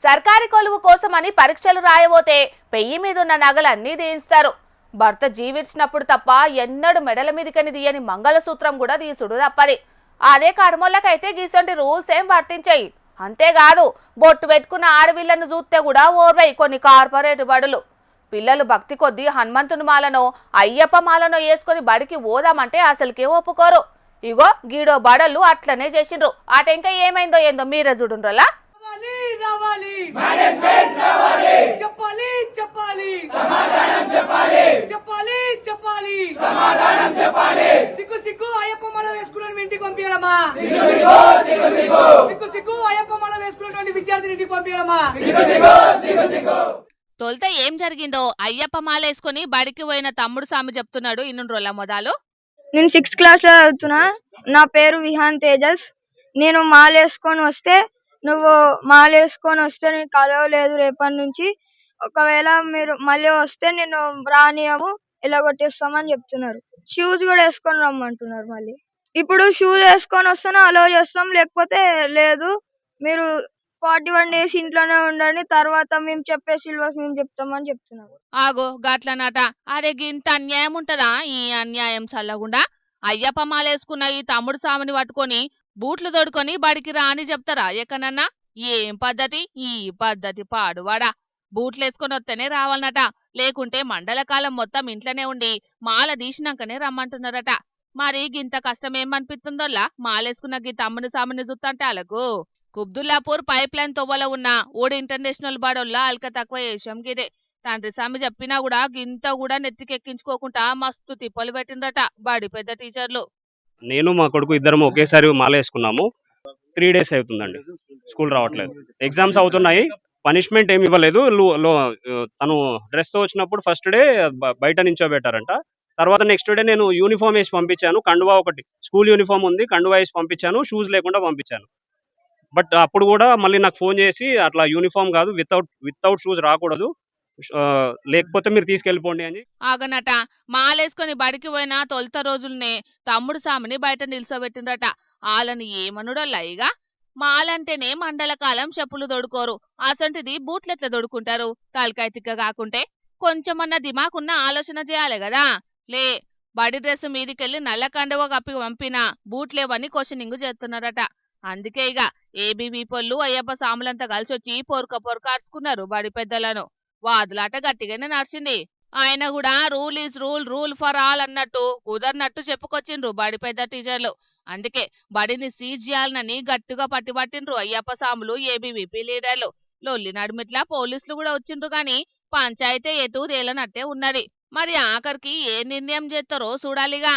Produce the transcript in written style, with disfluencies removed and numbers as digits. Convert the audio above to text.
సర్కారీ కొలువు కోసమని పరీక్షలు రాయబోతే పెయ్యి మీదున్న నగలన్నీ తీయిస్తారు. భర్త జీవించినప్పుడు తప్ప ఎన్నడూ మెడల మీదికని తీయని మంగళసూత్రం కూడా తీసుడు తప్పది. అదే కడమోళ్ళకైతే గీసంటి రూల్స్ ఏం వర్తించాయి. అంతేకాదు బొట్టు పెట్టుకున్న ఆడవిళ్లను చూస్తే కూడా ఓర్వై కొన్ని కార్పొరేట్ బడులు. పిల్లలు భక్తి కొద్దీ హనుమంతుని మాలనో అయ్యప్ప మాలనో వేసుకొని బడికి పోదామంటే అసలుకే ఒప్పుకోరు. ఇగో గీడో బడళ్ళు అట్లనే చేసిండ్రు. అటెంకా ఏమైందో ఏందో మీరే చూడుండ్రలా. తొలుత ఏం జరిగిందో అయ్యప్ప మాలేసుకుని బడికి పోయిన తమ్ముడు స్వామి చెప్తున్నాడు. ఇన్నుండ్రోళ్ళ మొదలు. నేను 6th క్లాస్ లో చదువుతున్నా. నా పేరు విహాన్ తేజస్. నేను మాలేసుకొని వస్తే నేను కలవలేదు. రేపటి నుంచి ఒకవేళ మీరు మళ్ళీ వస్తే నేను రానియము, ఎలాగొట్టేస్తామని చెప్తున్నారు. షూస్ కూడా వేసుకొని రమ్మంటున్నారు. మళ్ళీ ఇప్పుడు షూస్ వేసుకొని వస్తేనే అలో చేస్తాం, లేకపోతే లేదు, మీరు 41 days ఇంట్లోనే ఉండండి, తర్వాత మేము చెప్పే సిలబస్ మేము చెప్తామని చెప్తున్నారు. ఆగో గట్లనట. అరే గింత అన్యాయం ఉంటదా? ఈ అన్యాయం చల్లగుండా అయ్యప్ప మాలేసుకున్న ఈ తమ్ముడు సామిని పట్టుకొని బూట్లు తోడుకొని బడికి రా అని చెప్తారా ఎక్కడన్నా? ఏం పద్ధతి ఈ పద్ధతి? పాడువాడా. బూట్లేసుకొని వస్తేనే రావాలనట, లేకుంటే మండలకాలం మొత్తం ఇంట్లోనే ఉండి మాల తీసినాకనే రమ్మంటున్నారట. మరి గింత కష్టమేం అనిపిస్తుందోలా మాలేసుకున్న గీ తమ్ముని సామిని చూస్తంటే అలకు. కుబ్దుల్లాపూర్ పైప్ లైన్ తొవ్వలో ఉన్న ఓడి ఇంటర్నేషనల్ బాడోల్లా అల్క తక్కువ వేషం గిదే. తండ్రి స్వామి చెప్పినా కూడా గింత కూడా నెత్తికెక్కించుకోకుండా మస్తు తిప్పలు పెట్టిండ్రట బడి పెద్ద టీచర్లు. నేను మా కొడుకు ఇద్దరం ఒకేసారి మాల వేసుకున్నాము. 3 days అవుతుందండి, స్కూల్ రావట్లేదు. ఎగ్జామ్స్ అవుతున్నాయి, పనిష్మెంట్ ఏమి ఇవ్వలేదు. తను డ్రెస్తో వచ్చినప్పుడు ఫస్ట్ డే బయట నించోబెట్టారంట. తర్వాత నెక్స్ట్ డే నేను యూనిఫామ్ వేసి పంపించాను. కండువా ఒకటి స్కూల్ యూనిఫామ్ ఉంది, కండువా వేసి పంపించాను, షూస్ లేకుండా పంపించాను. బట్ అప్పుడు కూడా మళ్ళీ నాకు ఫోన్ చేసి అట్లా యూనిఫామ్ కాదు, వితౌట్ షూస్ రాకూడదు, లేకపోతే మీరు తీసుకెళ్ళిపోండి అని. ఆగనట. మాలేసుకొని బడికి పోయిన తొలుత రోజుల్నే తమ్ముడు సామిని బయట నిల్చోబెట్టిండ్రట. ఆలని ఏమనుడల్లాయిగా. మాలంటేనే మండలకాలం చెప్పులు దొడుకోరు, అసంటిది బూట్లెట్ల దొడుకుంటారు? తలకాయ తిక్క కాకుంటే కొంచెమన్నా దిమాకున్న ఆలోచన చేయాలి కదా. లే, బడి డ్రెస్ మీదికెళ్ళి నల్ల కండవ కప్పి పంపిన బూట్లేవని క్వశ్చనింగ్ చేస్తున్నారట. అందుకే ఇక ఏబీవీ పొల్లు అయ్యప్ప సాములంతా కలిసొచ్చి పొరక అరుచుకున్నారు బడి పెద్దలను. వాదులాట గట్టిగానే నడిచింది. ఆయన కూడా rule is rule, rule for all అన్నట్టు కుదరనట్టు చెప్పుకొచ్చిండ్రు బడి పెద్ద టీచర్లు. అందుకే బడిని సీజ్ చేయాలనని గట్టిగా పట్టిపట్టిండ్రు అయ్యప్ప సాములు, ఏబీవీపీ లీడర్లు. లొల్లి నడుమిట్లా పోలీసులు కూడా వచ్చిండ్రు గాని పంచాయతీ ఎటు తేలనట్టే ఉన్నది. మరి ఆఖరికి ఏ నిర్ణయం చేస్తారో చూడాలిగా.